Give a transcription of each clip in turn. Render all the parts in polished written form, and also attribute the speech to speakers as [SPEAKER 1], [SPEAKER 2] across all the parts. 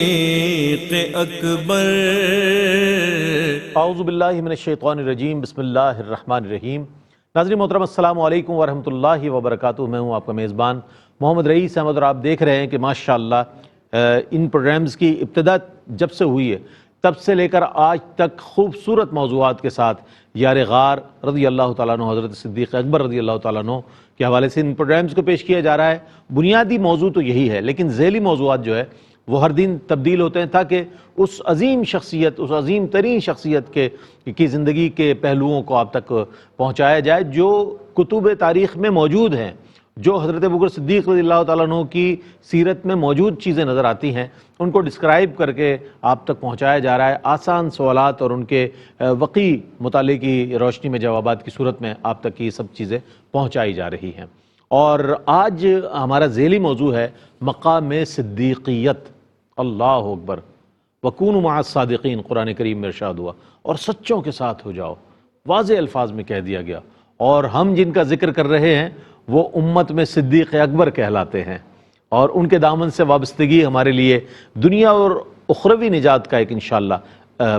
[SPEAKER 1] اکبر۔
[SPEAKER 2] اعوذ باللہ من الشیطان الرجیم، بسم اللہ الرحمن الرحیم۔ ناظرین محترم، السلام علیکم ورحمۃ اللہ وبرکاتہ۔ میں ہوں آپ کا میزبان محمد رئیس احمد، اور آپ دیکھ رہے ہیں کہ ماشاءاللہ ان پروگرامز کی ابتدا جب سے ہوئی ہے تب سے لے کر آج تک خوبصورت موضوعات کے ساتھ یار غار رضی اللہ تعالیٰ عنہ، حضرت صدیق اکبر رضی اللہ تعالیٰ عنہ کے حوالے سے ان پروگرامز کو پیش کیا جا رہا ہے۔ بنیادی موضوع تو یہی ہے، لیکن ذیلی موضوعات جو ہے وہ ہر دن تبدیل ہوتے ہیں تاکہ اس عظیم شخصیت، اس عظیم ترین شخصیت کی زندگی کے پہلوؤں کو آپ تک پہنچایا جائے جو کتب تاریخ میں موجود ہیں، جو حضرت ابوبکر صدیق رضی اللہ تعالیٰ عنہ کی سیرت میں موجود چیزیں نظر آتی ہیں، ان کو ڈسکرائب کر کے آپ تک پہنچایا جا رہا ہے۔ آسان سوالات اور ان کے وقی مطالعے کی روشنی میں جوابات کی صورت میں آپ تک یہ سب چیزیں پہنچائی جا رہی ہیں۔ اور آج ہمارا ذیلی موضوع ہے مقام صدیقیت۔ اللہ اکبر، وَكُونُوا مَعَ الصَّادِقِينَ، قرآن کریم میں ارشاد ہوا، اور سچوں کے ساتھ ہو جاؤ، واضح الفاظ میں کہہ دیا گیا۔ اور ہم جن کا ذکر کر رہے ہیں وہ امت میں صدیق اکبر کہلاتے ہیں، اور ان کے دامن سے وابستگی ہمارے لیے دنیا اور اخروی نجات کا ایک انشاءاللہ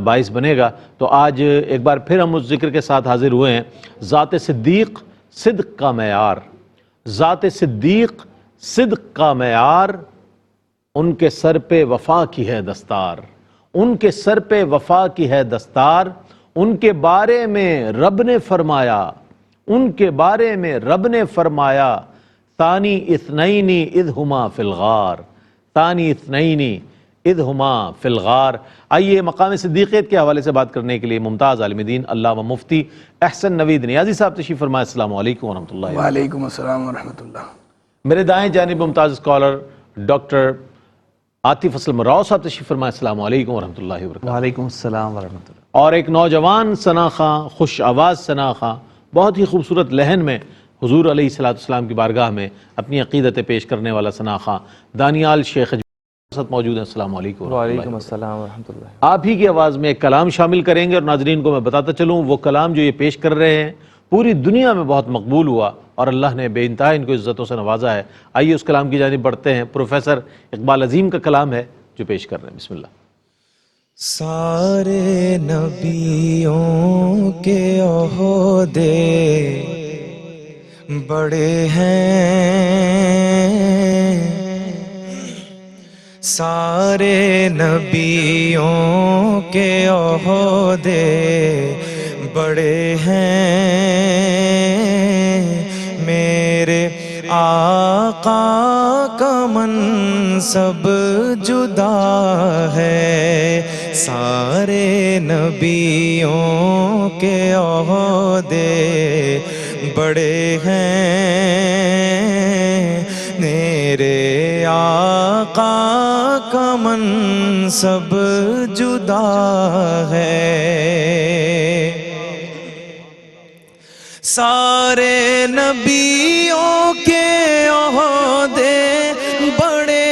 [SPEAKER 2] باعث بنے گا۔ تو آج ایک بار پھر ہم اس ذکر کے ساتھ حاضر ہوئے ہیں، ذات صدیق صدق کا معیار، ذات صدیق صدق کا معیار، ان کے سر پہ وفا کی ہے دستار، ان کے سر پہ وفا کی ہے دستار، ان کے بارے میں رب نے فرمایا، ان کے بارے میں رب نے فرمایا، ثانی اثنین اذ ہما فی الغار، ثانی اثنین اذ ہما فی الغار۔ آئیے مقام صدیقیت کے حوالے سے بات کرنے کے لیے ممتاز عالم دین علامہ مفتی احسن نوید نیازی صاحب تشریف فرمائے۔ السلام علیکم ورحمۃ اللہ۔
[SPEAKER 3] وعلیکم السلام ورحمۃ اللہ۔
[SPEAKER 2] میرے دائیں جانب ممتاز اسکالر ڈاکٹر عاطف اسلم راؤ صاحب تشریف فرمائے۔ السلام علیکم ورحمۃ اللہ وبرکاتہ۔
[SPEAKER 4] وعلیکم السلام ورحمۃ اللہ۔
[SPEAKER 2] اور ایک نوجوان ثنا خواں، خوش آواز ثنا خواں، بہت ہی خوبصورت لہن میں حضور علیہ السلام کی بارگاہ میں اپنی عقیدتیں پیش کرنے والا ثنا خواں دانیال شیخ ساتھ موجود ہیں۔ السلام علیکم۔
[SPEAKER 4] وعلیکم السلام ورحمۃ اللہ۔
[SPEAKER 2] آپ ہی کی آواز میں ایک کلام شامل کریں گے، اور ناظرین کو میں بتاتا چلوں وہ کلام جو یہ پیش کر رہے ہیں پوری دنیا میں بہت مقبول ہوا، اور اللہ نے بے انتہا ان کو عزتوں سے نوازا ہے۔ آئیے اس کلام کی جانب بڑھتے ہیں۔ پروفیسر اقبال عظیم کا کلام ہے جو پیش کر رہے ہیں، بسم اللہ۔
[SPEAKER 1] سارے نبیوں کے عہدے بڑے ہیں، سارے نبیوں کے عہدے بڑے ہیں، میرے آقا کا منصب جدا ہے، سارے نبیوں کے عہدے بڑے ہیں، میرے آقا کا منصب جدا ہے، سارے نبیوں کے عہدے بڑے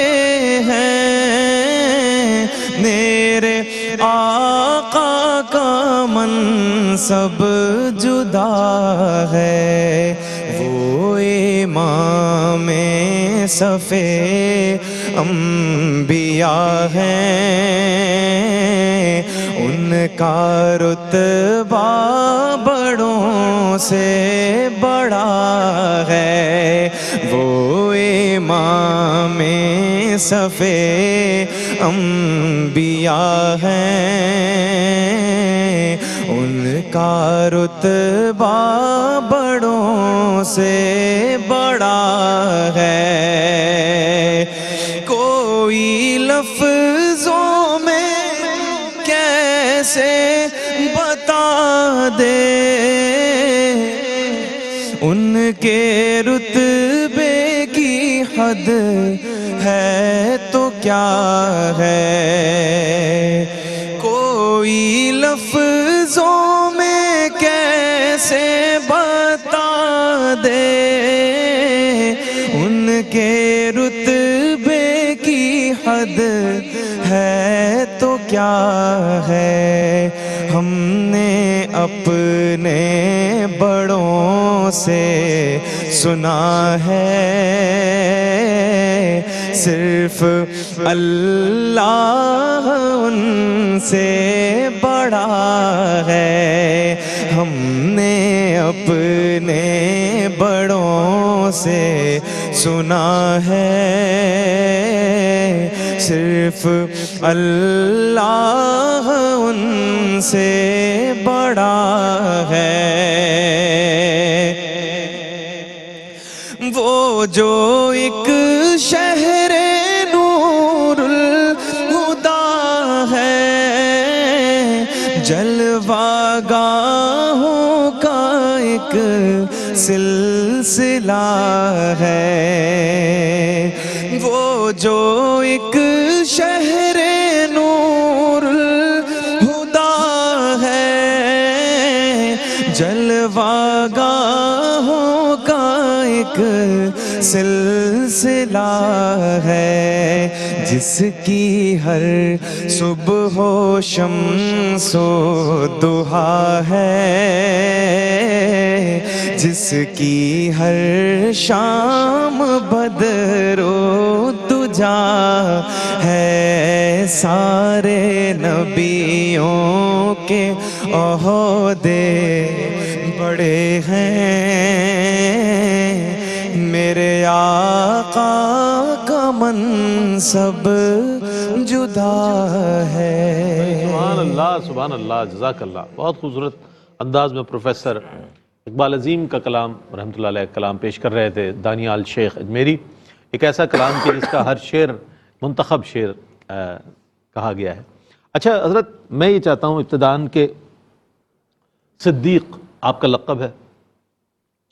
[SPEAKER 1] ہیں، میرے آقا کا منصب جدا ہے، وہ امام صف انبیاء ہیں، ان کا رتبہ بڑوں سے بڑا ہے، وہ امام صف انبیاء ہیں، ان کا رتبہ بڑوں سے بڑا ہے، کوئی لفظوں میں کیسے بتا دے ان کے رتبے کی حد ہے تو کیا ہے، کوئی لفظوں میں کیسے بتا دے ان کے رتبے کی حد ہے تو کیا ہے، ہم نے اپنے بڑوں سے سنا ہے صرف اللہ ان سے بڑا ہے. ہم نے اپنے بڑوں سے سنا ہے صرف اللہ ان سے بڑا ہے. وہ جو ایک شہر نور الہدا ہے، جلوہ گاہوں کا ایک سلسلہ ہے. وہ جو ایک شہر نور الہدا ہے، جلوہ گاہوں کا ایک سلسلہ ہے. جس کی ہر صبح و شمس و ضحیٰ ہے، جس کی ہر شام بدر و دجا ہے. سارے نبیوں کے عہدے بڑے ہیں، میرے آقا کا منصب جدا ہے.
[SPEAKER 2] سبحان اللہ سبحان اللہ، جزاک اللہ. بہت خوبصورت انداز میں پروفیسر اقبال عظیم کا کلام رحمۃ اللہ علیہ کلام پیش کر رہے تھے دانیال شیخ اجمیری. ایک ایسا کلام کہ جس کا ہر شعر منتخب شعر کہا گیا ہے. اچھا حضرت، میں یہ چاہتا ہوں ابتداً کہ صدیق آپ کا لقب ہے،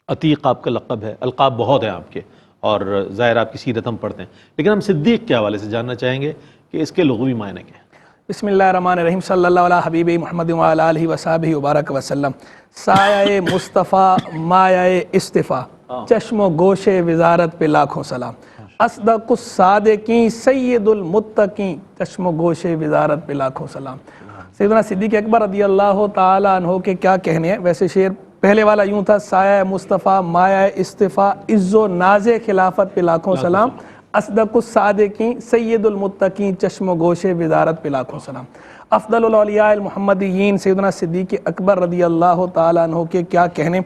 [SPEAKER 2] عتیق آپ کا لقب ہے، القاب بہت ہیں آپ کے، اور ظاہر آپ کی سیرت ہم پڑھتے ہیں، لیکن ہم صدیق کے حوالے سے جاننا چاہیں گے کہ اس کے لغوی معنی کیا ہیں.
[SPEAKER 3] بسم اللہ الرحمن الرحیم. صلی اللہ علیہ حبیب محمد وعلی آلہ وصحبہ وبارک وسلم. سایہ مصطفیٰ مایہ اصطفیٰ، چشم و گوش وزارت پہ لاکھوں سلام. اصدق الصادقین سید المتقین، چشم و گوش وزارت پہ لاکھوں سلام. سیدنا صدیق اکبر رضی اللہ تعالیٰ عنہ کے کیا کہنے ہیں. ویسے شعر پہلے والا یوں تھا: سایہ مصطفیٰ مایہ اصطفیٰ، عز و ناز خلافت پہ لاکھوں سلام. اصدق الصادقین سید المتقین، چشم و گوش وزارت پہ لاکھوں سلام. افضل الاولیاء المحمدیین سیدنا صدیق اکبر رضی اللہ تعالیٰ عنہ کے کیا کہنے.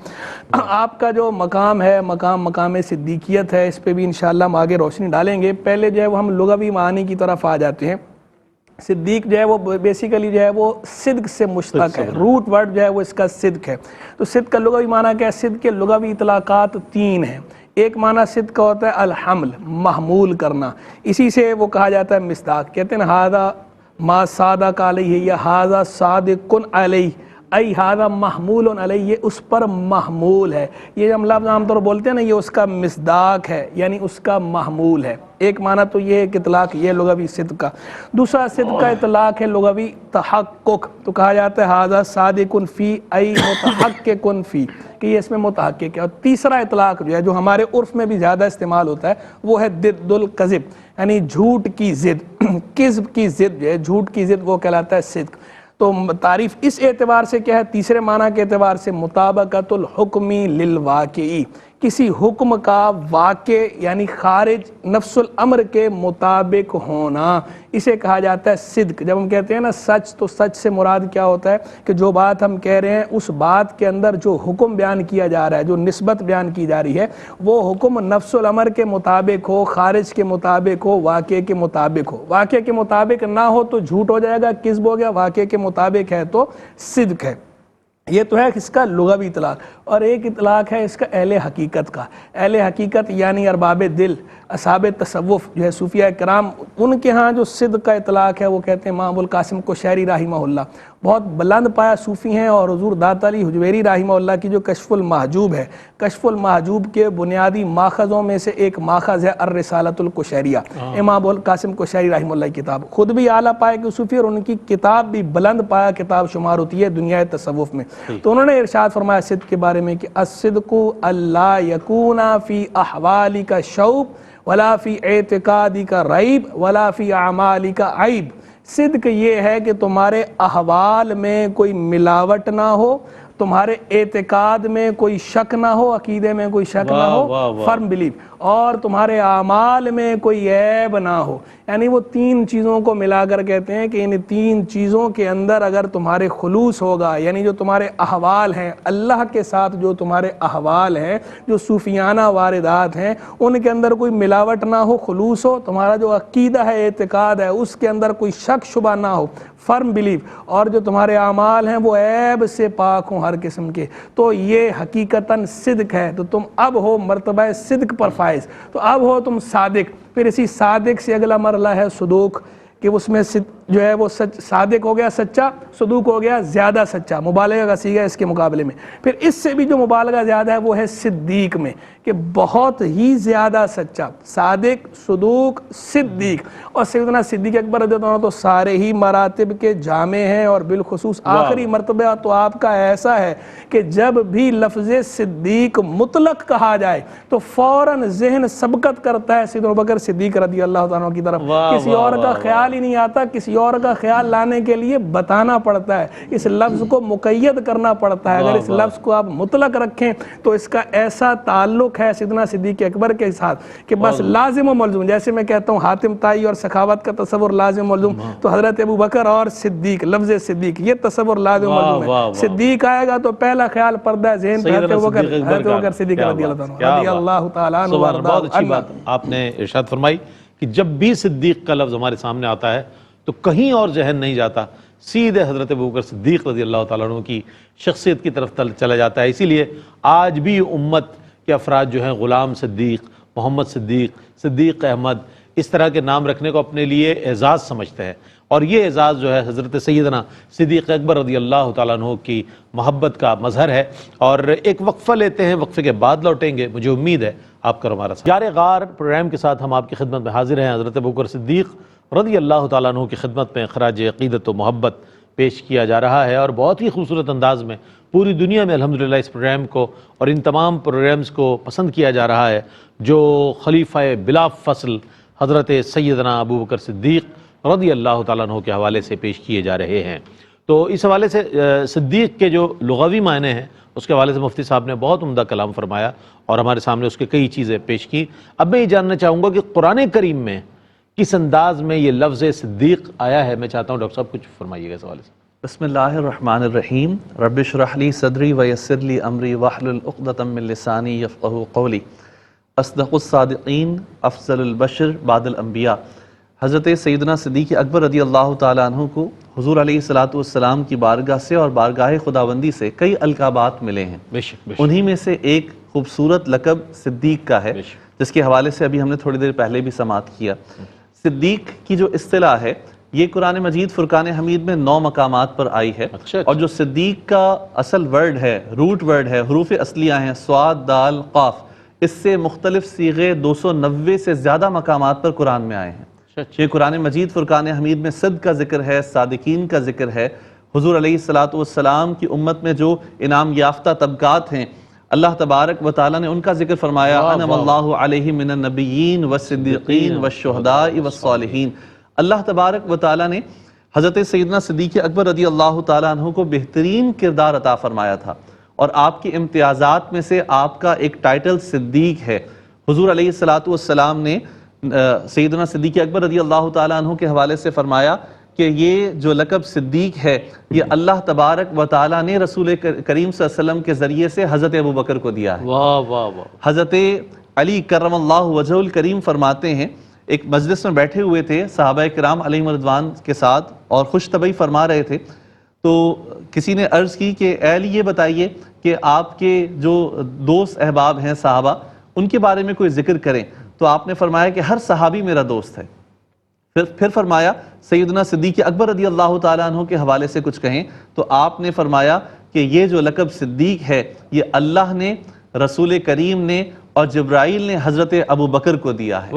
[SPEAKER 3] آپ کا جو مقام ہے، مقام صدیقیت ہے، اس پہ بھی انشاءاللہ ہم آگے روشنی ڈالیں گے. پہلے جو ہے وہ ہم لغوی معانی کی طرف آ جاتے ہیں. صدیق جو ہے وہ بیسیکلی جو ہے وہ صدق سے مشتق ہے، روٹ ورڈ جو ہے وہ اس کا صدق ہے. تو صدق کا لغوی معنی کیا ہے؟ صدق کے لغوی اطلاقات 3 ہیں. ایک معنی صدق کا ہوتا ہے الحمل، محمول کرنا، اسی سے وہ کہا جاتا ہے مصداق. کہتے ہیں ہذا ما صادق علیہ یا ہذا صادق علیہ، ای ہذا محمول علیہ، یہ اس پر محمول ہے. یہ ہم لفظ عام طور بولتے ہیں نا، یہ اس کا مصداق ہے، یعنی اس کا محمول ہے. ایک معنی تو یہ ایک اطلاق یہ لغوی صدق کا. دوسرا صدق کا اطلاق ہے لغوی تحقق. تو کہا جاتا ہے ھذا صادق فی ای متحقق فی، کہ یہ اس میں متحقق ہے. اور تیسرا اطلاق جو ہے، جو ہمارے عرف میں بھی زیادہ استعمال ہوتا ہے، وہ ہے ضد الکذب، یعنی جھوٹ کی ضد. کذب کی ضد جو ہے، جھوٹ کی ضد، وہ کہلاتا ہے صدق. تو تعریف اس اعتبار سے کیا ہے؟ تیسرے معنی کے اعتبار سے مطابقت الحکمی للواقعی، کسی حکم کا واقع یعنی خارج نفس الامر کے مطابق ہونا، اسے کہا جاتا ہے صدق. جب ہم کہتے ہیں نا سچ، تو سچ سے مراد کیا ہوتا ہے کہ جو بات ہم کہہ رہے ہیں اس بات کے اندر جو حکم بیان کیا جا رہا ہے، جو نسبت بیان کی جا رہی ہے، وہ حکم نفس الامر کے مطابق ہو، خارج کے مطابق ہو، واقع کے مطابق ہو. واقع کے مطابق نہ ہو تو جھوٹ ہو جائے گا، کذب ہو گیا. واقع کے مطابق ہے تو صدق ہے. یہ تو ہے اس کا لغوی اطلاق. اور ایک اطلاق ہے اس کا اہل حقیقت کا. اہل حقیقت یعنی ارباب دل، اصحاب تصوف جو ہے صوفیاء کرام، ان کے ہاں جو صدق کا اطلاق ہے وہ کہتے ہیں امام ابوالقاسم کوشیری رحمہ اللہ. بہت بلند پایا صوفی ہیں، اور حضور داتا علی حجویری رحمہ اللہ کی جو کشف المحجوب ہے، کشف المحجوب کے بنیادی ماخذوں میں سے ایک ماخذ ہے الرسالۃ الکشیریہ، امام ابوالقاسم کوشیری رحمہ اللہ کی کتاب. خود بھی اعلیٰ پایا کہ صوفی، اور ان کی کتاب بھی بلند پایا کتاب شمار ہوتی ہے دنیا تصوف میں. تو انہوں نے ارشاد فرمایا صدق کے بارے میں کہ الصدق اللہ یکون فی احوالک شوب ولا فی اعتقادک ریب ولا فی اعمالک عیب. صدق یہ ہے کہ تمہارے احوال میں کوئی ملاوٹ نہ ہو، تمہارے اعتقاد میں کوئی شک نہ ہو، عقیدے میں کوئی شک نہ ہو، فرم بلیف، اور تمہارے اعمال میں کوئی عیب نہ ہو. یعنی وہ تین چیزوں کو ملا کر کہتے ہیں کہ ان تین چیزوں کے اندر اگر تمہارے خلوص ہوگا، یعنی جو تمہارے احوال ہیں اللہ کے ساتھ، جو تمہارے احوال ہیں، جو صوفیانہ واردات ہیں، ان کے اندر کوئی ملاوٹ نہ ہو، خلوص ہو، تمہارا جو عقیدہ ہے، اعتقاد ہے، اس کے اندر کوئی شک شبہ نہ ہو، فرم بلیف، اور جو تمہارے اعمال ہیں وہ عیب سے پاک ہوں ہر قسم کے، تو یہ حقیقتاً صدق ہے. تو تم اب ہو مرتبہ صدق پر فائز، تو اب ہو تم صادق. پھر اسی صادق سے اگلا مرحلہ ہے صدوق، کہ اس میں جو ہے وہ صادق ہو گیا سچا، صدوق ہو گیا زیادہ سچا، مبالغہ کا صیغہ اس کے مقابلے میں. پھر اس سے بھی جو مبالغہ زیادہ ہے وہ ہے صدیق میں، کہ بہت ہی زیادہ سچا. صادق، صدوق، صدیق. اور سیدنا صدیق اکبر رضی اللہ عنہ تو سارے ہی مراتب کے جامع ہیں، اور بالخصوص آخری مرتبہ تو آپ کا ایسا ہے کہ جب بھی لفظ صدیق مطلق کہا جائے تو فوراً ذہن سبقت کرتا ہے سیدنا ابوبکر صدیق رضی اللہ عنہ کی طرف. کسی اور کا خیال ہی نہیں آتا، کسی اور کا خیال لانے کے لیے بتانا پڑتا ہے، اس لفظ کو مقید کرنا پڑتا ہے. اگر اس لفظ کو آپ مطلق رکھیں تو اس کا ایسا تعلق ہے سیدنا صدیق اکبر کے ساتھ کہ بس لازم و ملزوم. جیسے میں کہتا ہوں حاتم طائی اور سخاوت کا تصور لازم و ملزوم، تو حضرت ابوبکر اور صدیق، لفظ صدیق یہ تصور لازم و ملزوم ہے. صدیق آئے گا تو پہلا خیال پردہ ذہن پہ حضرت ابوبکر صدیق رضی اللہ تعالیٰ عنہ.
[SPEAKER 2] بہت اچھی بات آپ نے ارشاد فرمائی کہ جب بھی صدیق کا لفظ ہمارے سامنے آتا ہے تو کہیں اور ذہن نہیں جاتا، سیدھے حضرت ابوبکر صدیق رضی اللہ تعالیٰ عنہ کی شخصیت کی طرف چلا جاتا ہے. اسی لیے آج بھی امت کے افراد جو ہیں غلام صدیق، محمد صدیق، صدیق احمد، اس طرح کے نام رکھنے کو اپنے لیے اعزاز سمجھتے ہیں. اور یہ اعزاز جو ہے حضرت سیدنا صدیق اکبر رضی اللہ تعالیٰ عنہ کی محبت کا مظہر ہے. اور ایک وقفہ لیتے ہیں، وقفے کے بعد لوٹیں گے. مجھے امید ہے آپ کا ہمارا ساتھ. یار غار پروگرام کے ساتھ ہم آپ کی خدمت میں حاضر ہیں. حضرت ابوبکر صدیق رضی اللہ تعالیٰ عنہ کی خدمت میں خراج عقیدت و محبت پیش کیا جا رہا ہے، اور بہت ہی خوبصورت انداز میں پوری دنیا میں الحمدللہ اس پروگرام کو اور ان تمام پروگرامز کو پسند کیا جا رہا ہے جو خلیفہ بلا فصل حضرت سیدنا ابوبکر صدیق رضی اللہ تعالیٰ عنہ کے حوالے سے پیش کیے جا رہے ہیں. تو اس حوالے سے صدیق کے جو لغوی معنی ہیں اس کے حوالے سے مفتی صاحب نے بہت عمدہ کلام فرمایا اور ہمارے سامنے اس کے کئی چیزیں پیش کی. اب میں یہ جاننا چاہوں گا کہ قرآن کریم میں کس انداز میں یہ لفظ صدیق آیا ہے. میں چاہتا ہوں ڈاکٹر صاحب کچھ فرمائیے گا اس حوالے سے.
[SPEAKER 4] بسم اللہ الرحمن الرحیم. رب اشرح لی صدری ویسر لی امری واحلل عقدۃ من لسانی یفقہوا قولی. اصدق الصادقین افضل البشر بعد الانبیاء. حضرت سیدنا صدیق اکبر رضی اللہ تعالیٰ عنہ کو حضور علیہ الصلاۃ والسلام کی بارگاہ سے اور بارگاہ خداوندی سے کئی القابات ملے ہیں. انہی میں سے ایک خوبصورت لقب صدیق کا ہے جس کے حوالے سے ابھی ہم نے تھوڑی دیر پہلے بھی سماعت کیا. صدیق کی جو اصطلاح ہے یہ قرآن مجید فرقان حمید میں 9 مقامات پر آئی ہے. اور جو صدیق کا اصل ورڈ ہے، روٹ ورڈ ہے، حروف اصلیہ ہیں صاد دال قاف، اس سے مختلف صیغے 290 سے زیادہ مقامات پر قرآن میں آئے ہیں. یہ قرآن مجید فرقان حمید میں صدق کا ذکر ہے، صادقین کا ذکر ہے. حضور علیہ الصلاۃ والسلام کی امت میں جو انعام یافتہ طبقات ہیں اللہ تبارک و تعالیٰ نے ان کا ذکر فرمایا. انعم اللہ علیہم من النبیین والصدیقین والشہداء والصالحین. اللہ تبارک و تعالیٰ نے حضرت سیدنا صدیق اکبر رضی اللہ تعالیٰ عنہ کو بہترین کردار عطا فرمایا تھا، اور آپ کے امتیازات میں سے آپ کا ایک ٹائٹل صدیق ہے. حضور علیہ الصلاۃ والسلام نے سیدنا صدیق اکبر رضی اللہ تعالیٰ عنہ کے حوالے سے فرمایا کہ یہ جو لقب صدیق ہے یہ اللہ تبارک و تعالیٰ نے رسول کریم صلی اللہ علیہ وسلم کے ذریعے سے حضرت ابوبکر کو دیا ہے.
[SPEAKER 2] واہ واہ واہ.
[SPEAKER 4] حضرت علی کرم اللہ وجہ الکریم فرماتے ہیں، ایک مجلس میں بیٹھے ہوئے تھے صحابہ کرام علیہم رضوان کے ساتھ اور خوش طبعی فرما رہے تھے، تو کسی نے عرض کی کہ اے علی یہ بتائیے کہ آپ کے جو دوست احباب ہیں صحابہ ان کے بارے میں کوئی ذکر کریں. تو آپ نے فرمایا کہ ہر صحابی میرا دوست ہے. پھر فرمایا سیدنا صدیق اکبر رضی اللہ تعالیٰ عنہ کے حوالے سے کچھ کہیں. تو آپ نے فرمایا کہ یہ جو لقب صدیق ہے یہ اللہ نے، رسول کریم نے اور جبرائیل نے حضرت ابوبکر کو دیا ہے.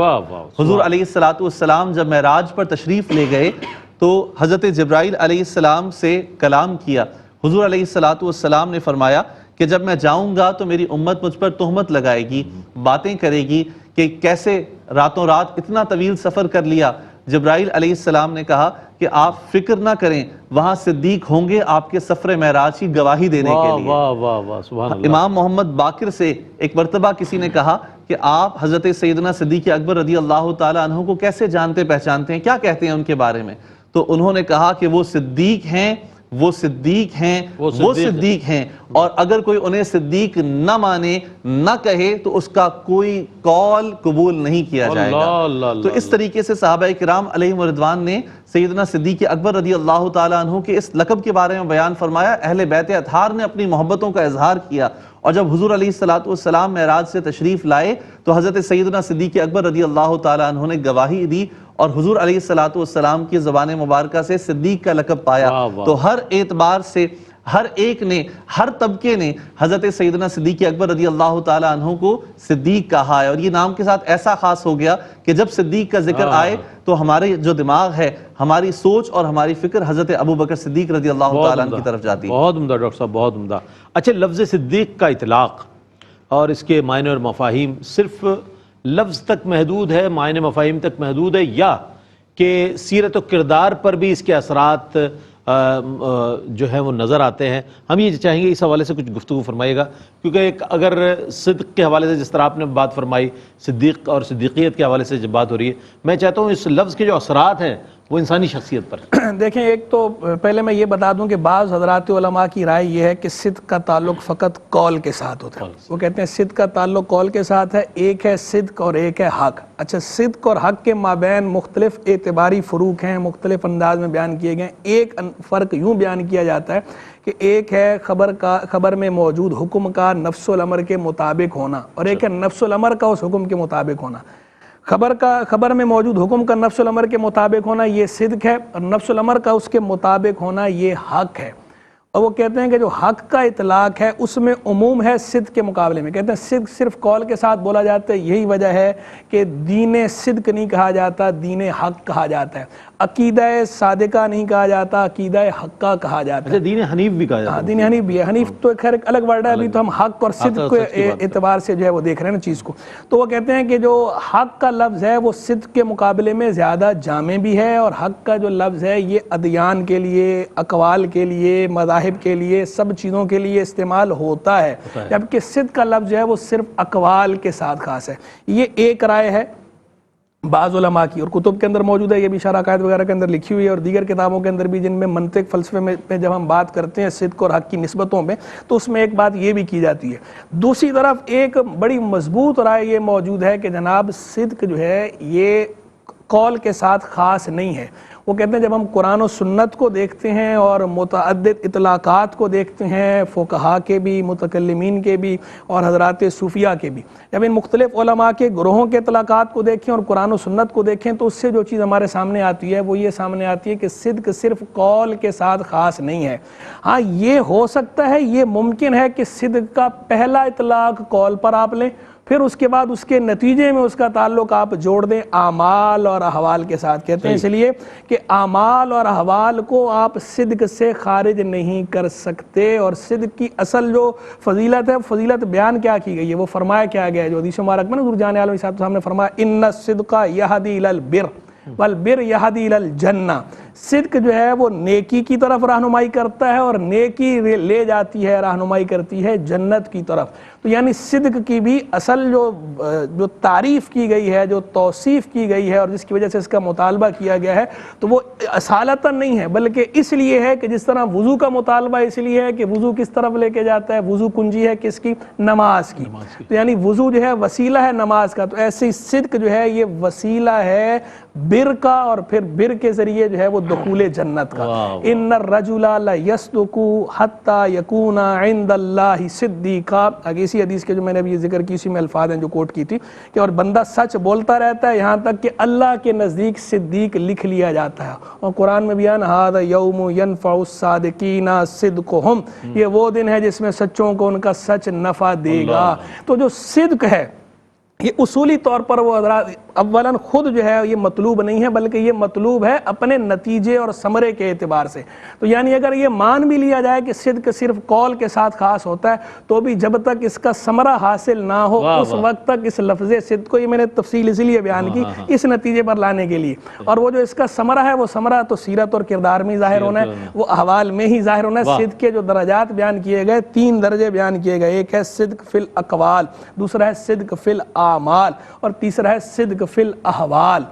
[SPEAKER 4] حضور علیہ الصلاۃ والسلام جب معراج پر تشریف لے گئے تو حضرت جبرائیل علیہ السلام سے کلام کیا. حضور علیہ الصلاۃ والسلام نے فرمایا کہ جب میں جاؤں گا تو میری امت مجھ پر تہمت لگائے گی، باتیں کرے گی کہ کیسے راتوں رات اتنا طویل سفر کر لیا. جبرائیل علیہ السلام نے کہا کہ کہ آپ فکر نہ کریں، وہاں صدیق ہوں گے آپ کے سفر معراج کی گواہی دینے کے لیے۔
[SPEAKER 2] واہ واہ واہ، سبحان اللہ۔
[SPEAKER 4] امام محمد باقر سے ایک مرتبہ کسی نے کہا کہ آپ حضرت سیدنا صدیق اکبر رضی اللہ تعالیٰ عنہ کو کیسے جانتے پہچانتے ہیں، کیا کہتے ہیں ان کے بارے میں؟ تو انہوں نے کہا کہ وہ صدیق ہیں، وہ صدیق ہیں، وہ صدیق ہیں، اور اگر کوئی انہیں صدیق نہ مانے نہ کہے تو اس کا کوئی قول قبول نہیں کیا جائے گا۔ تو اس طریقے سے صحابہ کرام علیہم رضوان نے سیدنا صدیق اکبر رضی اللہ تعالیٰ عنہ کے اس لقب کے بارے میں بیان فرمایا۔ اہل بیت اطہار نے اپنی محبتوں کا اظہار کیا، اور جب حضور علیہ السلام معراج سے تشریف لائے تو حضرت سیدنا صدیق اکبر رضی اللہ تعالیٰ عنہ نے گواہی دی، اور حضور علیہ السلام کی زبان مبارکہ سے صدیق کا لقب پایا۔ تو ہر اعتبار سے ہر ایک نے، ہر طبقے نے حضرت سیدنا صدیق اکبر رضی اللہ تعالیٰ عنہ کو صدیق کہا ہے، اور یہ نام کے ساتھ ایسا خاص ہو گیا کہ جب صدیق کا ذکر آئے تو ہمارے جو دماغ ہے، ہماری سوچ اور ہماری فکر حضرت ابو بکر صدیق رضی اللہ تعالیٰ عنہ کی طرف جاتی ہے۔
[SPEAKER 2] بہت عمدہ ڈاکٹر صاحب، بہت عمدہ۔ اچھا، لفظ صدیق کا اطلاق اور اس کے معنی اور مفاہیم صرف لفظ تک محدود ہے، معنی مفاہیم تک محدود ہے، یا کہ سیرت و کردار پر بھی اس کے اثرات جو ہیں وہ نظر آتے ہیں؟ ہم یہ چاہیں گے اس حوالے سے کچھ گفتگو فرمائیے گا، کیونکہ ایک اگر صدق کے حوالے سے جس طرح آپ نے بات فرمائی، صدیق اور صدیقیت کے حوالے سے جب بات ہو رہی ہے، میں چاہتا ہوں اس لفظ کے جو اثرات ہیں وہ انسانی شخصیت پر۔
[SPEAKER 3] دیکھیں، ایک تو پہلے میں یہ بتا دوں کہ بعض حضرات علماء کی رائے یہ ہے کہ صدق کا تعلق فقط قول کے ساتھ ہوتا ہے۔ وہ کہتے ہیں صدق کا تعلق قول کے ساتھ ہے، ایک ہے صدق اور ایک ہے حق۔ اچھا، صدق اور حق کے مابین مختلف اعتباری فروق ہیں، مختلف انداز میں بیان کیے گئے ہیں۔ ایک فرق یوں بیان کیا جاتا ہے کہ ایک ہے خبر میں موجود حکم کا نفس الامر کے مطابق ہونا، اور ایک ہے نفس الامر کا اس حکم کے مطابق ہونا۔ خبر میں موجود حکم کا نفس الامر کے مطابق ہونا یہ صدق ہے، اور نفس الامر کا اس کے مطابق ہونا یہ حق ہے۔ اور وہ کہتے ہیں کہ جو حق کا اطلاق ہے اس میں عموم ہے صدق کے مقابلے میں۔ کہتے ہیں صدق صرف قول کے ساتھ بولا جاتا ہے، یہی وجہ ہے کہ دین صدق نہیں کہا جاتا، دین حق کہا جاتا ہے۔ عقیدہ صادقہ نہیں کہا جاتا، عقیدہ حقہ کہا جاتا ہے۔
[SPEAKER 2] دین حنیف بھی کہا جاتا ہے۔
[SPEAKER 3] دین حنیف بھی ہے، حنیف تو خیر ایک الگ ورڈ ہے، ابھی تو ہم حق اور صدق کے اعتبار سے جو ہے وہ دیکھ رہے ہیں نا چیز کو۔ تو وہ کہتے ہیں کہ جو حق کا لفظ ہے وہ صدق کے مقابلے میں زیادہ جامع بھی ہے، اور حق کا جو لفظ ہے یہ ادیان کے لیے، اقوال کے لیے، مذاہب کے لیے، سب چیزوں کے لیے استعمال ہوتا ہے، جبکہ صدق کا لفظ جو ہے وہ صرف اقوال کے ساتھ خاص ہے۔ یہ ایک رائے ہے بعض علماء کی، اور کتب کے اندر موجود ہے، یہ بھی شرح عقائد وغیرہ کے اندر لکھی ہوئی ہے، اور دیگر کتابوں کے اندر بھی جن میں منطق فلسفے میں جب ہم بات کرتے ہیں صدق اور حق کی نسبتوں میں، تو اس میں ایک بات یہ بھی کی جاتی ہے۔ دوسری طرف ایک بڑی مضبوط رائے یہ موجود ہے کہ جناب صدق جو ہے یہ قول کے ساتھ خاص نہیں ہے۔ وہ کہتے ہیں جب ہم قرآن و سنت کو دیکھتے ہیں اور متعدد اطلاقات کو دیکھتے ہیں، فقہاء کے بھی، متکلمین کے بھی، اور حضرات صوفیہ کے بھی، جب ان مختلف علماء کے گروہوں کے اطلاقات کو دیکھیں اور قرآن و سنت کو دیکھیں، تو اس سے جو چیز ہمارے سامنے آتی ہے وہ یہ سامنے آتی ہے کہ صدق صرف قول کے ساتھ خاص نہیں ہے۔ ہاں، یہ ہو سکتا ہے، یہ ممکن ہے کہ صدق کا پہلا اطلاق قول پر آپ لیں، پھر اس کے بعد اس کے نتیجے میں اس کا تعلق آپ جوڑ دیں اعمال اور احوال کے ساتھ۔ کہتے ہیں اس لیے کہ اعمال اور احوال کو آپ صدق سے خارج نہیں کر سکتے، اور صدق کی اصل جو فضیلت ہے، فضیلت بیان کیا کی گئی ہے، وہ فرمایا کیا گیا ہے جو حدیث مبارک میں حضور جان عالم صاحب نے فرمایا ان الصدق یہدی الی البر والبر یہدی الی الجنہ۔ صدق جو ہے وہ نیکی کی طرف رہنمائی کرتا ہے، اور نیکی لے جاتی ہے، رہنمائی کرتی ہے جنت کی طرف۔ تو یعنی صدق کی بھی اصل جو تعریف کی گئی ہے، جو توصیف کی گئی ہے، اور جس کی وجہ سے اس کا مطالبہ کیا گیا ہے، تو وہ اصالتاً نہیں ہے، بلکہ اس لیے ہے کہ جس طرح وضو کا مطالبہ اس لیے ہے کہ وضو کس طرف لے کے جاتا ہے، وضو کنجی ہے کس کی؟ نماز کی۔ تو یعنی وضو جو ہے وسیلہ ہے نماز کا، تو ایسے ہی صدق جو ہے یہ وسیلہ ہے بر کا، اور پھر بر کے ذریعے جو ہے وہ دخول جنت کا۔ ان الرجل لیصدق حتی یکون عند اللہ صدیقا۔ آگے اسی حدیث کے جو میں نے ابھی ذکر کی، اسی میں الفاظ ہیں جو کوٹ کی تھی، کہ اور بندہ سچ بولتا رہتا ہے یہاں تک کہ اللہ کے نزدیک صدیق لکھ لیا جاتا ہے۔ اور قرآن میں بیان ھذا یوم ینفع الصادقین صدقہم، یہ وہ دن ہے جس میں سچوں کو ان کا سچ نفع دے گا۔ تو جو صدق ہے یہ اصولی طور پر وہ حضرات اولاً خود جو ہے یہ مطلوب نہیں ہے، بلکہ یہ مطلوب ہے اپنے نتیجے اور ثمرے کے اعتبار سے. تو یعنی اگر یہ مان بھی لیا جائے کہ صدق صرف قول کے ساتھ خاص ہوتا ہے، تو بھی جب تک اس کا ثمرہ حاصل نہ ہو اس وقت تک اس لفظ صدق کو، یہ میں نے تفصیل اس لیے بیان کی اس نتیجے پر لانے کے لیے. اور وہ جو اس کا ثمرہ ہے وہ ثمرہ تو سیرت اور کردار میں ظاہر ہونا ہے، وہ احوال میں ہی ظاہر ہونا ہے. صدق کے جو درجات بیان کیے گئے، 3 درجے بیان کیے گئے. ایک ہے صدق فی الاقوال، دوسرا ہے صدق فی الاعمال، اور تیسرا ہے صدق فی الاحوال.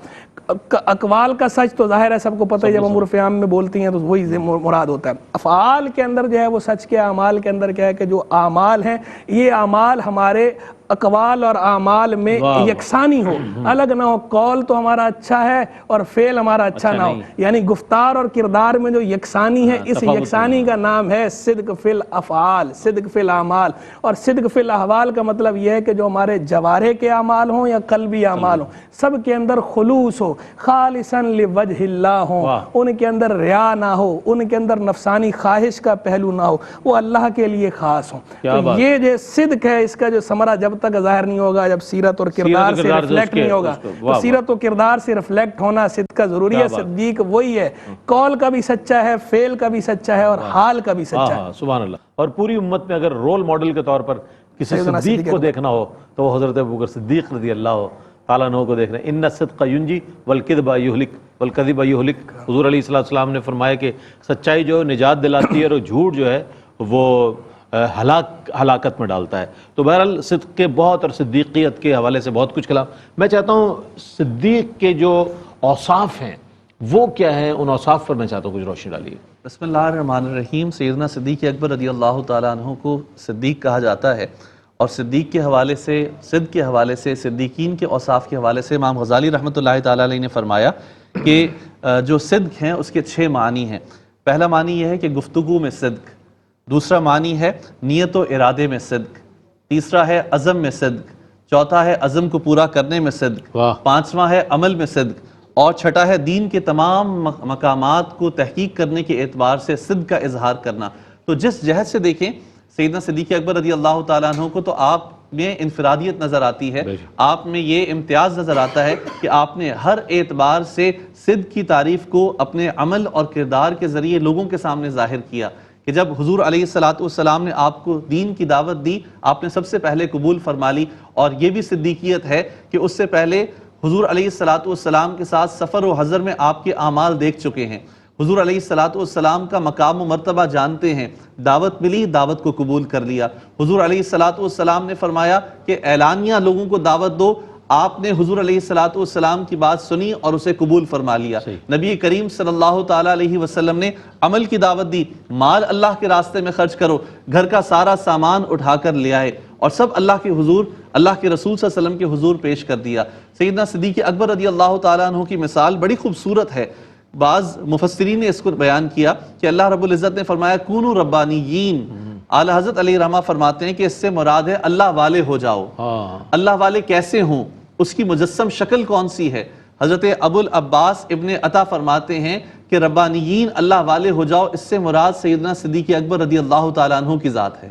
[SPEAKER 3] اقوال کا سچ تو ظاہر ہے سب کو پتہ ہے، جب ہم عرف عام میں بولتی ہیں تو وہی مراد ہوتا ہے. افعال کے اندر جو ہے وہ سچ کے، اعمال کے اندر کیا ہے کہ جو اعمال ہیں یہ اعمال ہمارے اقوال اور اعمال میں یکسانی ہو، الگ نہ ہو. قول تو ہمارا اچھا ہے اور فعل ہمارا اچھا نہ ہو، یعنی گفتار اور کردار میں جو یکسانی ہے، اس یکسانی کا نام ہے صدق فی الافعال، صدق فی الاعمال. اور صدق فی الاحوال کا مطلب یہ ہے کہ جو ہمارے جوارح کے اعمال ہوں یا قلبی اعمال ہوں، سب کے اندر خلوص ہو، خالصاً لوجہ اللہ ہوں، ان کے اندر ریا نہ ہو، ان کے اندر نفسانی خواہش کا پہلو نہ ہو، وہ اللہ کے لیے خاص ہوں. تو یہ جو صدق ہے اس کا جو ثمرہ جب تک ظاہر نہیں ہوگا، جب سیرت اور کردار سے ریفلیکٹ نہیں ہوگا. تو سیرت و کردار سے ریفلیکٹ ہونا صدق کا ضروری ہے. صدیق وہی ہے قول کا بھی سچا ہے، فعل کا بھی سچا ہے، اور حال کا بھی سچا ہے.
[SPEAKER 2] سبحان اللہ. اور پوری امت میں اگر رول ماڈل کے طور پر کسی صدیق کو دیکھنا ہو تو وہ حضرت ابوبکر صدیق رضی اللہ تعالیٰ عنہ کو دیکھنا ہے. ان الصدق ینجی والکذب یہلک والکذب یہلک. حضور علیہ السلام نے فرمایا کہ سچائی جو نجات دلاتی ہے اور جھوٹ جو ہے وہ ہلاکت میں ڈالتا ہے. تو بہرحال صدق کے بہت اور صدیقیت کے حوالے سے بہت کچھ کلام. میں چاہتا ہوں صدیق کے جو اوصاف ہیں وہ کیا ہیں، ان اوصاف پر میں چاہتا ہوں کچھ روشنی ڈالیے.
[SPEAKER 4] بسم اللہ الرحمن الرحیم. سیدنا صدیق اکبر رضی اللہ تعالیٰ عنہ کو صدیق کہا جاتا ہے، اور صدیق کے حوالے سے، صدق کے حوالے سے، صدیقین کے اوصاف کے حوالے سے امام غزالی رحمۃ اللہ تعالیٰ علیہ نے فرمایا کہ جو صدق ہیں اس کے 6 معنی ہیں. پہلا معنی یہ ہے کہ گفتگو میں صدق، دوسرا معنی ہے نیت و ارادے میں صدق، تیسرا ہے عزم میں صدق، چوتھا ہے عزم کو پورا کرنے میں صدق، پانچواں ہے عمل میں صدق، اور چھٹا ہے دین کے تمام مقامات کو تحقیق کرنے کے اعتبار سے صدق کا اظہار کرنا. تو جس جہت سے دیکھیں سیدنا صدیق اکبر رضی اللہ تعالیٰ عنہ کو، تو آپ میں انفرادیت نظر آتی ہے، آپ میں یہ امتیاز نظر آتا ہے کہ آپ نے ہر اعتبار سے صدق کی تعریف کو اپنے عمل اور کردار کے ذریعے لوگوں کے سامنے ظاہر کیا. کہ جب حضور علیہ السلام نے آپ کو دین کی دعوت دی، آپ نے سب سے پہلے قبول فرما لی. اور یہ بھی صدیقیت ہے کہ اس سے پہلے حضور علیہ السلام کے ساتھ سفر و حضر میں آپ کے اعمال دیکھ چکے ہیں، حضور علیہ السلام کا مقام و مرتبہ جانتے ہیں، دعوت ملی، دعوت کو قبول کر لیا. حضور علیہ السلام نے فرمایا کہ اعلانیہ لوگوں کو دعوت دو، آپ نے حضور علیہ السلام کی بات سنی اور اسے قبول فرما لیا. نبی کریم صلی اللہ تعالیٰ علیہ وسلم نے عمل کی دعوت دی، مال اللہ کے راستے میں خرچ کرو، گھر کا سارا سامان اٹھا کر لے آئے، اور سب اللہ کے حضور، اللہ کے رسول صلی اللہ علیہ وسلم کے حضور پیش کر دیا. سیدنا صدیق اکبر رضی اللہ تعالیٰ عنہ کی مثال بڑی خوبصورت ہے. بعض مفسرین نے اس کو بیان کیا کہ اللہ رب العزت نے فرمایا کونوا ربانیین. اعلیٰ حضرت علیہ رحمہ فرماتے ہیں کہ اس سے مراد ہے اللہ والے ہو جاؤ. اللہ والے کیسے ہوں، اس کی مجسم شکل کون سی ہے؟ حضرت ابو العباس ابن عطا فرماتے ہیں کہ ربانیین اللہ والے ہو جاؤ، اس سے مراد سیدنا صدیق اکبر رضی اللہ تعالیٰ عنہ کی ذات ہے.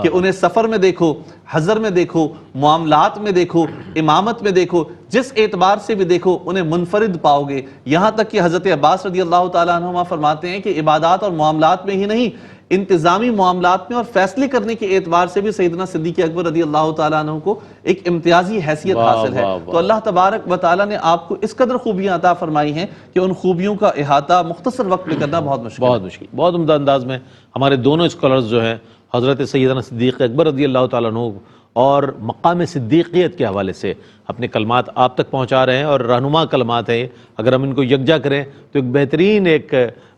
[SPEAKER 4] کہ انہیں سفر میں دیکھو، حضر میں دیکھو، معاملات میں دیکھو، امامت میں دیکھو، جس اعتبار سے بھی دیکھو انہیں منفرد پاؤ گے. یہاں تک کہ حضرت عباس رضی اللہ تعالیٰ عنہ فرماتے ہیں کہ عبادات اور معاملات میں ہی نہیں، انتظامی معاملات میں اور فیصلے کرنے کے اعتبار سے بھی سیدنا صدیق اکبر رضی اللہ تعالیٰ عنہ کو ایک امتیازی حیثیت حاصل ہے. تو اللہ تبارک و تعالیٰ نے آپ کو اس قدر خوبیاں عطا فرمائی ہیں کہ ان خوبیوں کا احاطہ مختصر وقت میں کرنا بہت مشکل ہے.
[SPEAKER 2] بہت عمدہ انداز میں ہمارے دونوں اسکالرز جو ہیں حضرت سیدنا صدیق اکبر رضی اللہ تعالیٰ عنہ اور مقام صدیقیت کے حوالے سے اپنے کلمات آپ تک پہنچا رہے ہیں، اور رہنما کلمات ہیں. اگر ہم ان کو یکجا کریں تو ایک بہترین ایک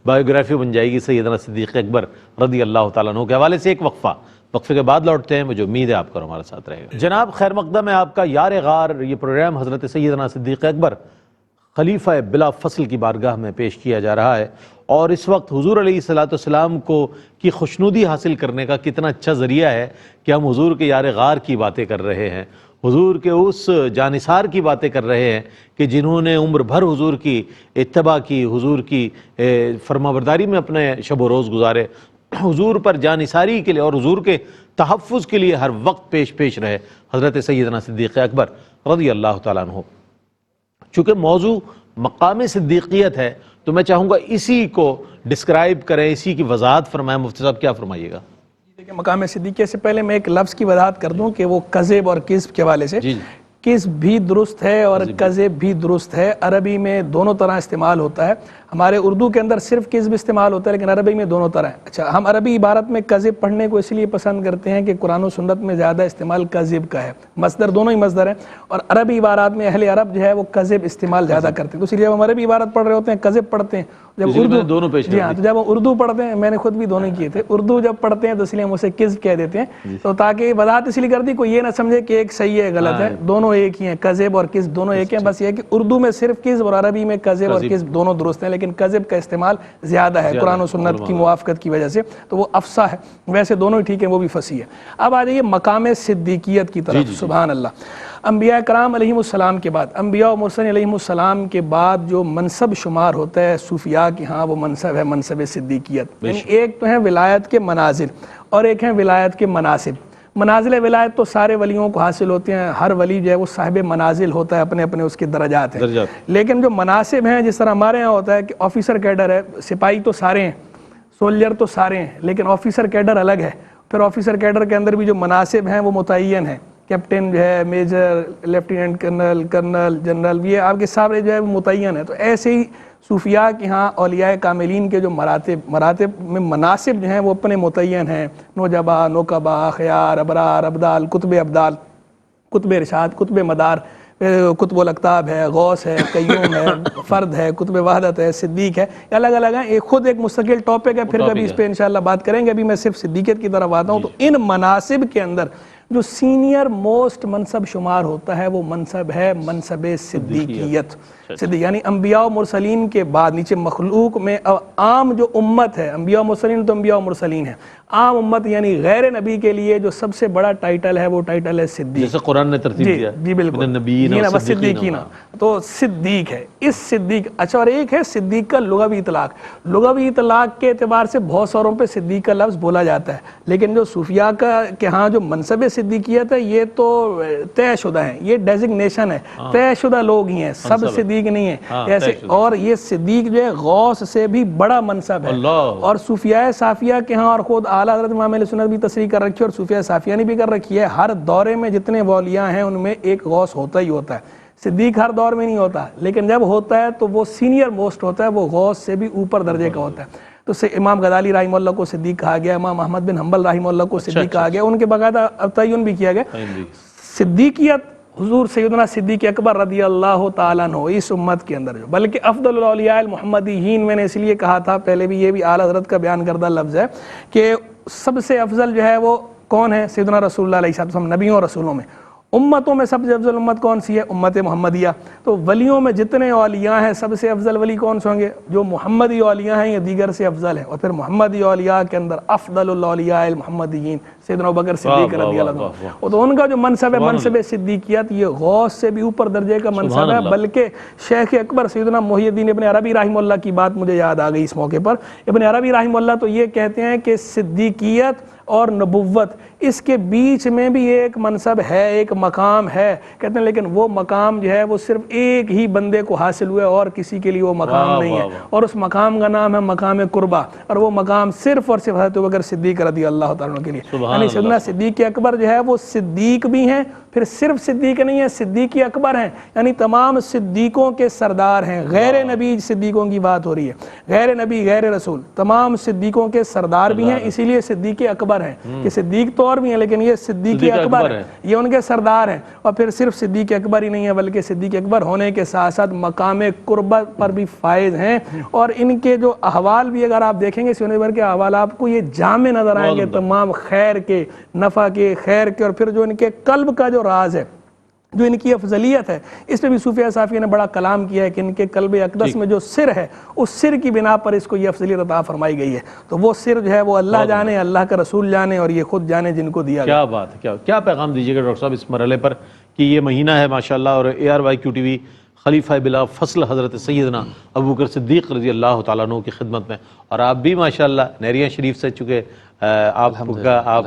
[SPEAKER 2] بایوگرافی بن جائے گی سیدنا صدیق اکبر رضی اللہ تعالیٰ عنہ کے حوالے سے. ایک وقفے کے بعد لوٹتے ہیں. مجھے امید ہے آپ کا ہمارے ساتھ رہے گا. جناب خیر مقدم ہے آپ کا یار غار. یہ پروگرام حضرت سیدنا صدیق اکبر خلیفہ بلا فصل کی بارگاہ میں پیش کیا جا رہا ہے، اور اس وقت حضور علیہ السلام کو کی خوشنودی حاصل کرنے کا کتنا اچھا ذریعہ ہے کہ ہم حضور کے یار غار کی باتیں کر رہے ہیں، حضور کے اس جانثار کی باتیں کر رہے ہیں کہ جنہوں نے عمر بھر حضور کی اتباع کی، حضور کی فرمانبرداری میں اپنے شب و روز گزارے، حضور پر جانثاری کے لیے اور حضور کے تحفظ کے لیے ہر وقت پیش رہے. حضرت سیدنا صدیق اکبر رضی اللہ تعالیٰ عنہ. چونکہ موضوع مقام صدیقیت ہے تو میں چاہوں گا اسی کو ڈسکرائب کریں، اسی کی وضاحت فرمائیں۔ مفتی صاحب کیا فرمائیے گا؟
[SPEAKER 3] دیکھیں، مقام صدیقیت سے پہلے میں ایک لفظ کی وضاحت کر دوں کہ وہ کذب اور کذب کے حوالے سے،
[SPEAKER 2] جی
[SPEAKER 3] کذب بھی درست ہے اور کذب بھی درست ہے، عربی میں دونوں طرح استعمال ہوتا ہے۔ ہمارے اردو کے اندر صرف کذب استعمال ہوتا ہے، لیکن عربی میں دونوں طرح ہے۔ اچھا، ہم عربی عبارت میں کذب پڑھنے کو اس لیے پسند کرتے ہیں کہ قرآن و سنت میں زیادہ استعمال کذب کا ہے، مصدر دونوں ہی مصدر ہیں، اور عربی عبارات میں اہل عرب جو ہے وہ کذب استعمال زیادہ کرتے ہیں، تو اس لیے جب ہم عربی عبارت پڑھ رہے ہوتے ہیں کذب پڑھتے ہیں، جب
[SPEAKER 2] دونوں پیش
[SPEAKER 3] جی ہاں، تو جب ہم اردو پڑھتے ہیں، میں نے خود بھی دونوں کیے تھے، اردو جب پڑھتے ہیں تو اس لیے ہم اسے کذب کہہ دیتے ہیں، تو تاکہ وضاحت اس لیے کر دی کوئی یہ نہ سمجھے کہ ایک صحیح ہے غلط ہے، دونوں ایک ہی ہیں، کذب اور کذب دونوں ایک ہیں، بس یہ کہ اردو میں صرف کذب اور عربی میں کذب اور کذب دونوں درست ہیں، لیکن کذب کا استعمال زیادہ ہے قرآن و سنت کی موافقت کی وجہ سے، تو وہ افصح ہے، ویسے دونوں ہی ٹھیک ہیں، وہ بھی فصیح ہے۔ اب آ جائیے مقام صدیقیت کی طرف، سبحان اللہ۔ انبیاء کرام علیہ السلام کے بعد، انبیاء و مرسلین علیہ السلام کے بعد جو منصب شمار ہوتا ہے صوفیاء کے ہاں، وہ منصب ہے منصب صدیقیت، یعنی ایک تو ہے ولایت کے منازل اور ایک ہے ولایت کے مناسب۔ منازل ولایت تو سارے ولیوں کو حاصل ہوتے ہیں، ہر ولی جو ہے وہ صاحب منازل ہوتا ہے، اپنے اپنے اس کے درجات ہیں، لیکن جو مناسب ہیں جس طرح ہمارے ہاں ہوتا ہے کہ آفیسر کیڈر ہے، سپاہی تو سارے ہیں، سولجر تو سارے ہیں، لیکن آفیسر کیڈر الگ ہے، پھر آفیسر کیڈر کے اندر بھی جو مناسب ہیں وہ متعین ہیں، کیپٹن جو ہے، major, lieutenant colonel, colonel, general, یہ آپ کے سارے جو ہے وہ متعین ہیں۔ تو ایسے ہی صوفیاء کے ہاں اولیاء کاملین کے جو مراتب میں مناسب جو ہیں وہ اپنے متعین ہیں، نوجبا، نوکبا، خیار، ابرار، ابدال، قطب ابدال، قطب ارشاد، قطب مدار، قطب الاقطاب ہے، غوث ہے، قیوم ہے، فرد ہے، قطب وحدت ہے، صدیق ہے، الگ الگ ہیں، ایک خود ایک مستقل ٹاپک ہے، پھر کبھی اس پہ انشاءاللہ بات کریں گے، ابھی میں صرف صدیقیت کی طرف آتا ہوں۔ تو ان مناسب کے اندر جو سینئر موسٹ منصب شمار ہوتا ہے وہ منصب ہے منصب صدیقیت، یعنی انبیاء و مرسلین کے بعد نیچے مخلوق میں عام جو امت ہے، انبیاء و مرسلین تو انبیاء و مرسلین ہیں، عام امت یعنی غیر نبی کے لیے جو سب سے بڑا ٹائٹل ہے وہ ٹائٹل ہے صدیق،
[SPEAKER 2] جیسے قرآن نے ترتیب دیا،
[SPEAKER 3] جی بالکل، صدیقین، تو صدیق ہے، اس صدیق۔ اچھا، اور ایک ہے صدیق کا لغوی اطلاق، لغوی اطلاق کے اعتبار سے بہت سوروں پہ صدیق کا لفظ بولا جاتا ہے، لیکن جو صوفیاء کے ہاں جو منصب صدیقیت ہے یہ تو طے شدہ ہیں، یہ ڈیزگنیشن ہے، طے شدہ لوگ ہی ہیں، سب صدیق نہیں ہیں ایسے، اور یہ صدیق جو ہے غوث سے بھی بڑا منصب ہے، اور صوفیاء صافیہ کے ہاں، اور خود اعلیٰ حضرت امام اہل سنت بھی تصریح کر رکھی ہے اور صوفیاء صافیہ نے بھی کر رکھی ہے، ہر دورے میں جتنے اولیاء ہیں ان میں ایک غوث ہوتا ہی ہوتا ہے۔ صدیق ہر دور میں نہیں ہوتا، لیکن جب ہوتا ہے تو وہ سینئر موسٹ ہوتا ہے، وہ غوث سے بھی اوپر درجے کا ہوتا ہے۔ تو امام غزالی رحمہ اللہ کو صدیق کہا گیا، امام احمد بن حنبل رحمہ اللہ کو صدیق کہا گیا، ان کے باقاعدہ تعین بھی کیا گیا۔ صدیقیت حضور سیدنا صدیق اکبر رضی اللہ تعالیٰ عنہ اس امت کے اندر جو، بلکہ افضل الاولیاء المحمدیین، میں نے اس لیے کہا تھا پہلے بھی، یہ بھی اعلیٰ حضرت کا بیان کردہ لفظ ہے کہ سب سے افضل جو ہے وہ کون ہے؟ سیدنا رسول اللہ علیہ السلام، نبیوں اور رسولوں میں۔ امتوں میں سب سے افضل امت کون سی ہے؟ امت محمدیہ۔ تو ولیوں میں جتنے اولیاء ہیں سب سے افضل ولی کون سے ہوں گے؟ جو محمدی اولیاء ہیں یا دیگر سے افضل ہیں، اور پھر محمدی اولیاء کے اندر افضل الاولیاء المحمدیین سیدنا ابوبکر صدیق رضی اللہ عنہ، اور تو ان کا جو منصب ہے منصب صدیقیت، یہ غوث سے بھی اوپر درجے کا منصب ہے، بلکہ شیخ اکبر سیدنا محی الدین ابن عربی رحمہ اللہ کی بات مجھے یاد آ گئی اس موقع پر۔ ابن عربی رحمہ اللہ تو یہ کہتے ہیں کہ صدیقیت اور نبوت اس کے بیچ میں بھی ایک منصب ہے، ایک مقام ہے، کہتے ہیں لیکن وہ مقام جو ہے وہ صرف ایک ہی بندے کو حاصل ہوا ہے اور کسی کے لیے وہ مقام نہیں ہے، اور اس مقام کا نام ہے مقام قربہ، اور وہ مقام صرف اور صرف حضرت ابوبکر صدیق رضی اللہ تعالیٰ عنہ کے لیے، یعنی سیدنا صدیق اکبر جو ہے وہ صدیق بھی ہیں، پھر صرف صدیق نہیں ہے، صدیق اکبر ہیں، یعنی تمام صدیقوں کے سردار ہیں، غیر نبی صدیقوں کی بات ہو رہی ہے، غیر نبی غیر رسول تمام صدیقوں کے سردار بھی ہیں، اسی لیے صدیق اکبر ہیں، کہ صدیق تو اور بھی ہیں لیکن یہ صدیق اکبر ہیں، یہ ان کے سردار ہیں، اور پھر صرف صدیق اکبر ہی نہیں ہے بلکہ صدیق اکبر ہونے کے ساتھ ساتھ مقام قربت پر بھی فائز ہیں، اور ان کے جو احوال بھی اگر آپ دیکھیں گے سینے بھر کے احوال آپ کو یہ جامع نظر آئیں گے، تمام خیر کے، نفع کے، خیر کے، اور پھر جو ان کے قلب کا جو راز ہے، جو ان کی افضلیت ہے، اس پہ بھی صوفیاء صافیہ نے بڑا کلام کیا ہے کہ ان کے قلب اقدس میں جو سر ہے اس سر کی بنا پر اس کو یہ افضلیت عطا فرمائی گئی ہے، تو وہ سر جو ہے وہ اللہ جانے، اللہ کا رسول جانے، اور یہ خود جانے جن کو دیا گیا۔
[SPEAKER 2] کیا بات ہے، کیا پیغام دیجیے گا ڈاکٹر صاحب اس مرحلے پر کہ یہ مہینہ ہے ماشاءاللہ، اور ARYQ-TV خلیفہ بلا فصل حضرت سیدنا ابوبکر صدیق رضی اللہ تعالیٰ عنہ کی خدمت میں، اور آپ بھی ماشاءاللہ نہریہ شریف سے، چونکہ آپ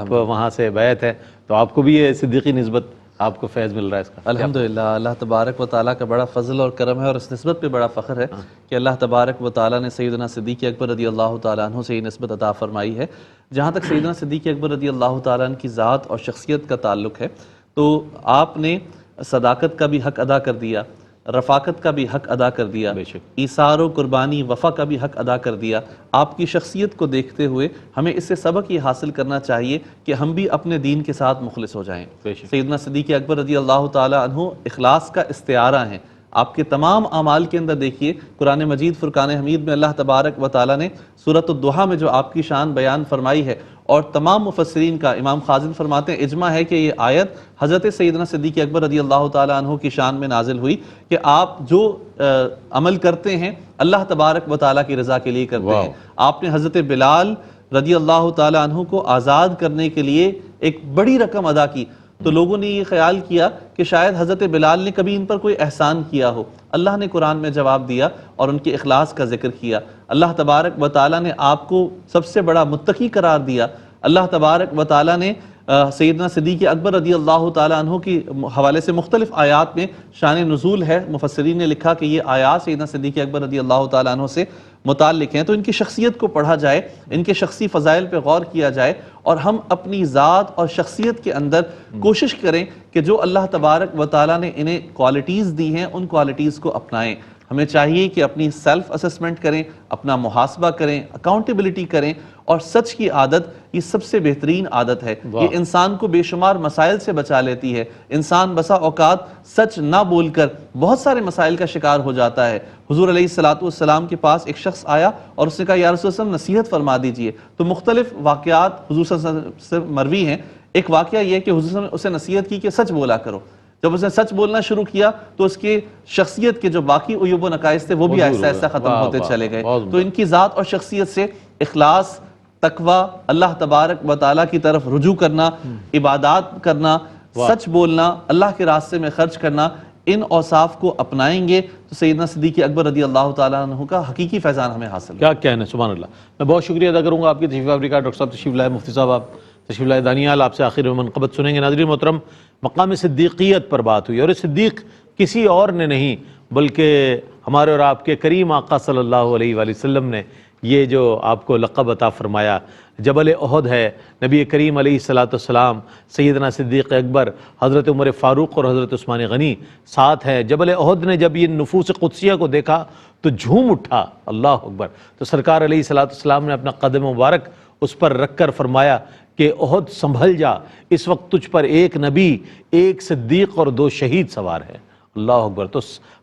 [SPEAKER 2] وہاں سے بیعت ہے تو آپ کو بھی یہ صدیقی نسبت آپ کو فیض مل رہا ہے اس کا؟
[SPEAKER 4] الحمدللہ اللہ تبارک و تعالیٰ کا بڑا فضل اور کرم ہے، اور اس نسبت پہ بڑا فخر ہے کہ اللہ تبارک و تعالیٰ نے سیدنا صدیق اکبر رضی اللہ تعالیٰ عنہ سے یہ نسبت عطا فرمائی ہے۔ جہاں تک سیدنا صدیق اکبر رضی اللہ تعالیٰ عنہ کی ذات اور شخصیت کا تعلق ہے تو آپ نے صداقت کا بھی حق ادا کر دیا، رفاقت کا بھی حق ادا کر دیا،
[SPEAKER 2] بے شک۔
[SPEAKER 4] ایثار و قربانی وفا کا بھی حق ادا کر دیا۔ آپ کی شخصیت کو دیکھتے ہوئے ہمیں اس سے سبق یہ حاصل کرنا چاہیے کہ ہم بھی اپنے دین کے ساتھ مخلص ہو جائیں۔
[SPEAKER 2] بے شک۔
[SPEAKER 4] سیدنا صدیق اکبر رضی اللہ تعالیٰ عنہ اخلاص کا استعارہ ہیں۔ آپ کے تمام اعمال کے اندر دیکھیے قرآن مجید فرقان حمید میں اللہ تبارک و تعالیٰ نے سورۃ الضحیٰ میں جو آپ کی شان بیان فرمائی ہے، اور تمام مفسرین کا امام خازن فرماتے ہیں اجماع ہے کہ یہ آیت حضرت سیدنا صدیق اکبر رضی اللہ تعالیٰ عنہ کی شان میں نازل ہوئی کہ آپ جو عمل کرتے ہیں اللہ تبارک و تعالیٰ کی رضا کے لیے کرتے ہیں۔ آپ نے حضرت بلال رضی اللہ تعالیٰ عنہ کو آزاد کرنے کے لیے ایک بڑی رقم ادا کی، تو لوگوں نے یہ خیال کیا کہ شاید حضرت بلال نے کبھی ان پر کوئی احسان کیا ہو۔ اللہ نے قرآن میں جواب دیا اور ان کے اخلاص کا ذکر کیا۔ اللہ تبارک و تعالیٰ نے آپ کو سب سے بڑا متقی قرار دیا۔ اللہ تبارک و تعالیٰ نے سیدنا صدیق اکبر رضی اللہ تعالیٰ عنہ کی حوالے سے مختلف آیات میں شان نزول ہے، مفسرین نے لکھا کہ یہ آیات سیدنا صدیق اکبر رضی اللہ تعالیٰ عنہ سے متعلق ہیں، تو ان کی شخصیت کو پڑھا جائے، ان کے شخصی فضائل پہ غور کیا جائے، اور ہم اپنی ذات اور شخصیت کے اندر کوشش کریں کہ جو اللہ تبارک و تعالیٰ نے انہیں کوالٹیز دی ہیں ان کوالٹیز کو اپنائیں۔ ہمیں چاہیے کہ اپنی سیلف اسسمنٹ کریں، اپنا محاسبہ کریں، اکاؤنٹیبلٹی کریں، اور سچ کی عادت یہ سب سے بہترین عادت ہے۔ یہ انسان کو بے شمار مسائل سے بچا لیتی ہے۔ انسان بسا اوقات سچ نہ بول کر بہت سارے مسائل کا شکار ہو جاتا ہے۔ حضور علیہ السلام کے پاس ایک شخص آیا اور اس نے کہا یا رسول اللہ نصیحت فرما دیجئے، تو مختلف واقعات حضور صلی اللہ علیہ وسلم سے مروی ہیں۔ ایک واقعہ یہ کہ حضور صلی اللہ علیہ وسلم نے اسے نصیحت کی کہ سچ بولا کرو۔ جب اس نے سچ بولنا شروع کیا تو اس کی شخصیت کے جو باقی عیوب و نقائص تھے وہ بھی آہستہ آہستہ ختم ہوتے چلے گئے۔ تو ان کی ذات اور شخصیت سے اخلاص، تقوی، اللہ تبارک و تعالیٰ کی طرف رجوع کرنا، عبادات کرنا، سچ بولنا، اللہ کے راستے میں خرچ کرنا، ان اوصاف کو اپنائیں گے تو سیدنا صدیق اکبر رضی اللہ تعالیٰ عنہ کا حقیقی فیضان ہمیں حاصل
[SPEAKER 2] کیا کہنا ہے، سبحان اللہ۔ میں بہت شکریہ ادا کروں گا آپ کی تشریف آوری کا۔ ڈاکٹر صاحب تشریف لائے، مفتی صاحب آپ تشریف لائے، دانیال آپ سے آخر میں منقبت سنیں گے۔ ناظرین محترم، مقام صدیقیت پر بات ہوئی، اور یہ صدیق کسی اور نے نہیں بلکہ ہمارے اور آپ کے کریم آقا صلی اللہ علیہ وآلہ وسلم نے یہ جو آپ کو لقب عطا فرمایا جبل احد ہے۔ نبی کریم علیہ السلام، سیدنا صدیق اکبر، حضرت عمر فاروق اور حضرت عثمان غنی ساتھ ہیں۔ جبل احد نے جب یہ نفوس قدسیہ کو دیکھا تو جھوم اٹھا، اللہ اکبر۔ تو سرکار علیہ السلام نے اپنا قدم مبارک اس پر رکھ کر فرمایا کہ احد سنبھل جا، اس وقت تجھ پر ایک نبی، ایک صدیق اور دو شہید سوار ہے، اللہ اکبر۔ تو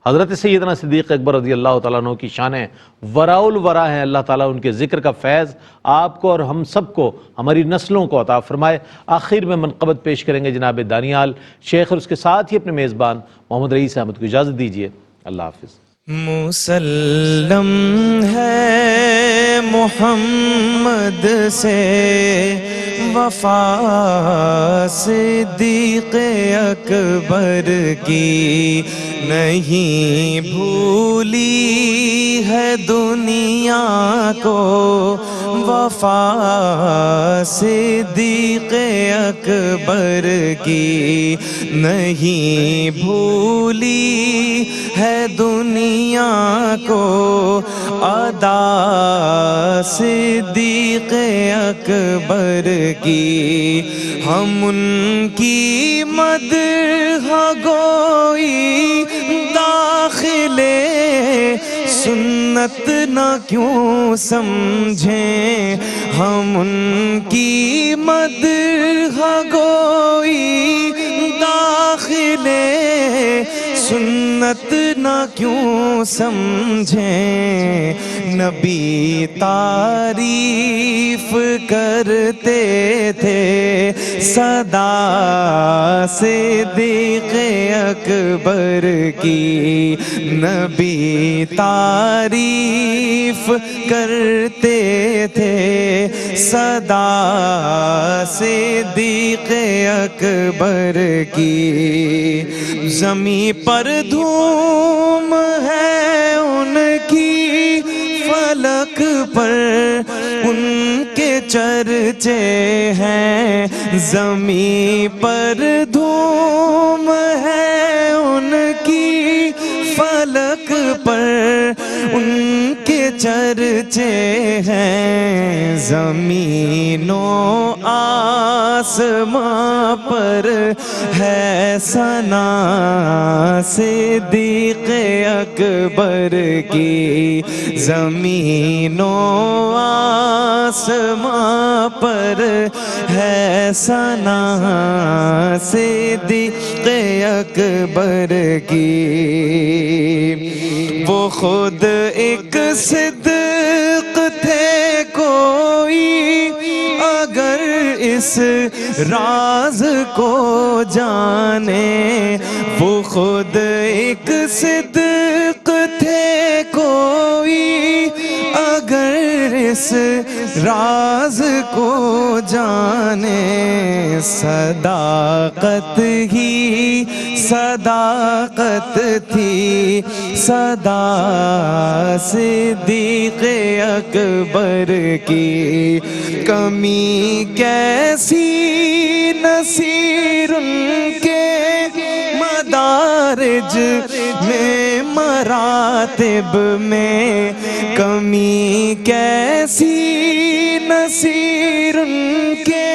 [SPEAKER 2] حضرت سیدنا صدیق اکبر رضی اللہ تعالیٰ عنہ کی شانیں وراء الورا ہیں۔ اللہ تعالیٰ ان کے ذکر کا فیض آپ کو اور ہم سب کو، ہماری نسلوں کو عطا فرمائے۔ آخر میں منقبت پیش کریں گے جناب دانیال شیخ، اور اس کے ساتھ ہی اپنے میزبان محمد رئیس احمد کو اجازت دیجیے۔ اللہ حافظ۔
[SPEAKER 1] مسلم ہے محمد سے وفا صدیق اکبر کی، نہیں بھولی ہے دنیا کو وفا صدیق اکبر کی، نہیں بھولی ہے دنیا کو ادا صدیق اکبر کی۔ ہم ان کی مدح گوئی داخلے سنت نہ کیوں سمجھیں، ہم ان کی مدح گوئی داخلے سنت نہ کیوں سمجھیں، نبی تعریف کرتے تھے صدا صدیق اکبر کی، نبی تعریف کرتے تھے صدا صدیق اکبر کی۔ زمین پر دھوم ہے ان کی، فلک پر ان کے چرچے ہیں، زمین پر دھوم دھوم ہے ان کی فلک پر ان کے چرچے ہیں زمین و آسماں پر ہے ثنا صدیق اکبر کی زمین و آسماں پر ہے ثنا صدیق اکبر کی وہ خود ایک صدق تھے کوئی اگر اس راز کو جانے وہ خود ایک صدق تھے کوئی اگر اس راز کو جانے صداقت ہی صداقت تھی صدا صدیق اکبر کی کمی کیسی نصیر ان کے مدارج میں مراتب میں کمی کیسی نصیر ان کے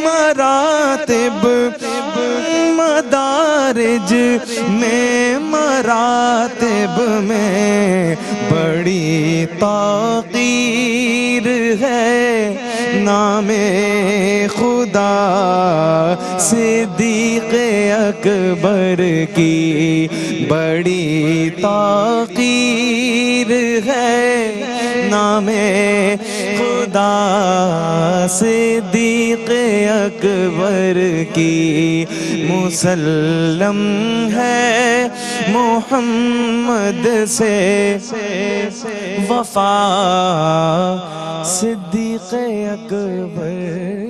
[SPEAKER 1] مراتب مدارج میں مراتب میں بڑی تاقیر ہے نام خدا صدیق اکبر کی بڑی تاقیر ہے نام خدا صدیق اکبر کی مسلم ہے محمد سے وفا صدیق اکبر